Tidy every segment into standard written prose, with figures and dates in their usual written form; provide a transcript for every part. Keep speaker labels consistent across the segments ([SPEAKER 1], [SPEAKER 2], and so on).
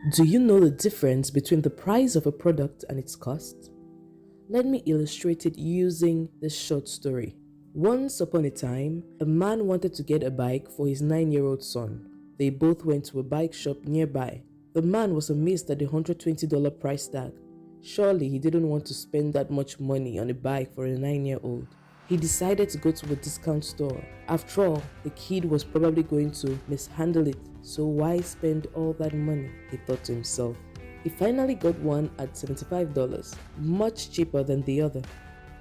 [SPEAKER 1] Do you know the difference between the price of a product and its cost? Let me illustrate it using this short story. Once upon a time, a man wanted to get a bike for his 9-year-old son. They both went to a bike shop nearby. The man was amazed at the $120 price tag. Surely he didn't want to spend that much money on a bike for a 9-year-old. He decided to go to a discount store. After all, the kid was probably going to mishandle it, so why spend all that money, he thought to himself. He finally got one at $75, much cheaper than the other.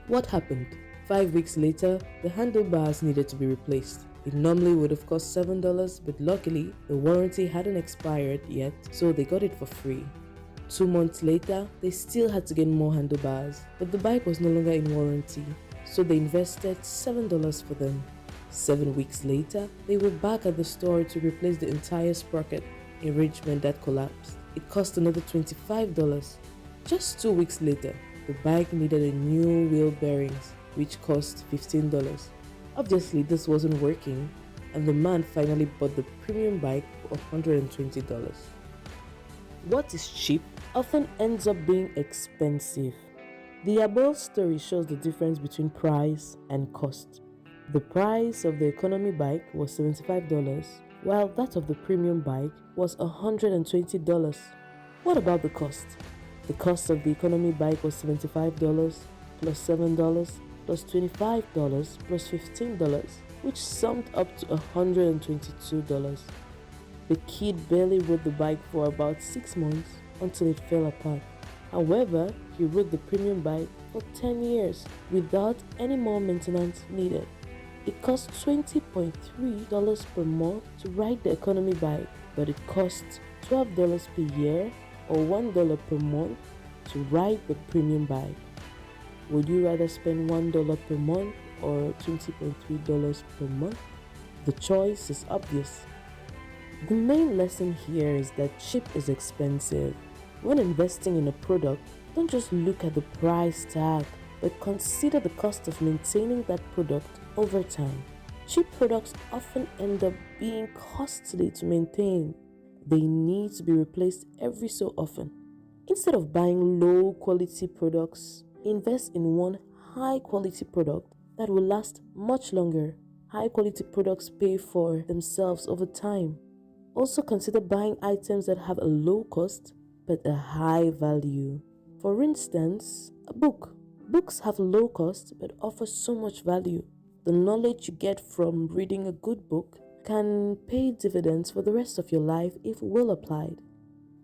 [SPEAKER 1] What happened? 5 weeks later, the handlebars needed to be replaced. It normally would have cost $7, but luckily, the warranty hadn't expired yet, so they got it for free. 2 months later, they still had to get more handlebars, but the bike was no longer in warranty, so they invested $7 for them. 7 weeks later, they were back at the store to replace the entire sprocket, arrangement that collapsed. It cost another $25. Just 2 weeks later, the bike needed a new wheel bearings, which cost $15. Obviously, this wasn't working, and the man finally bought the premium bike for $120. What is cheap often ends up being expensive. The above story shows the difference between price and cost. The price of the economy bike was $75, while that of the premium bike was $120. What about the cost? The cost of the economy bike was $75 plus $7 plus $25 plus $15, which summed up to $122. The kid barely rode the bike for about 6 months until it fell apart. However, he rode the premium bike for 10 years without any more maintenance needed. It cost $20.3 per month to ride the economy bike, but it costs $12 per year or $1 per month to ride the premium bike. Would you rather spend $1 per month or $20.3 per month? The choice is obvious. The main lesson here is that cheap is expensive. When investing in a product, don't just look at the price tag, but consider the cost of maintaining that product over time. Cheap products often end up being costly to maintain. They need to be replaced every so often. Instead of buying low quality products, invest in one high quality product that will last much longer. High quality products pay for themselves over time. Also consider buying items that have a low cost but a high value. For instance, a book. Books have low cost but offer so much value. The knowledge you get from reading a good book can pay dividends for the rest of your life if well applied.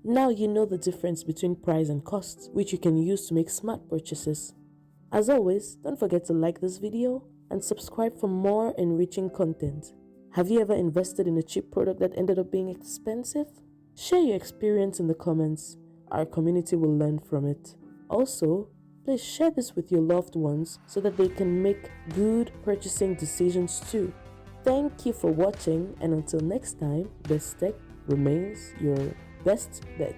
[SPEAKER 1] Now you know the difference between price and cost, which you can use to make smart purchases. As always, don't forget to like this video and subscribe for more enriching content. Have you ever invested in a cheap product that ended up being expensive? Share your experience in the comments. Our community will learn from it. Also, please share this with your loved ones so that they can make good purchasing decisions too. Thank you for watching, and until next time, Best Tech remains your best bet.